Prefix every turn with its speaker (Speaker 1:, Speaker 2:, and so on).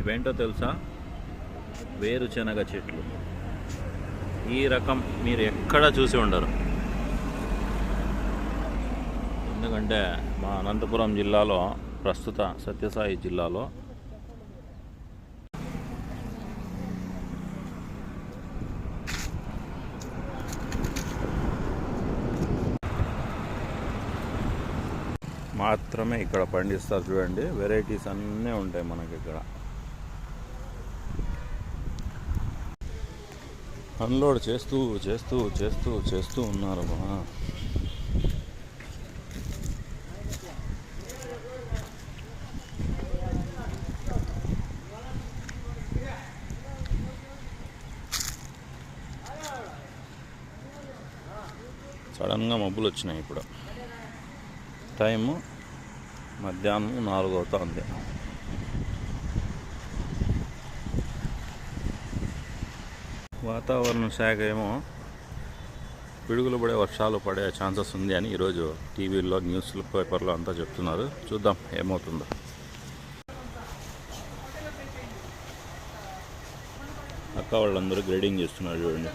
Speaker 1: ఇవేంటో తెలుసా? వేరుశనగ చెట్లు. ఈ రకం మీరు ఎక్కడా చూసి ఉండరు. ఎందుకంటే మా అనంతపురం జిల్లాలో, ప్రస్తుత సత్యసాయి జిల్లాలో మాత్రమే ఇక్కడ పండిస్తారు. చూడండి, వెరైటీస్ అన్నీ ఉంటాయి మనకి ఇక్కడ. అన్లోడ్ చేస్తూ చేస్తూ చేస్తూ చేస్తూ ఉన్నారు. సడన్గా మబ్బులు వచ్చినాయి. ఇప్పుడు టైము మధ్యాహ్నం 4 అవుతుంది. వాతావరణ శాఖ ఏమో పిడుగులు పడే వర్షాలు పడే ఛాన్సెస్ ఉంది అని ఈరోజు టీవీలో, న్యూస్ పేపర్లో అంతా చెప్తున్నారు. చూద్దాం ఏమవుతుందో. అక్క వాళ్ళందరూ గ్రేడింగ్ చేస్తున్నారు చూడండి.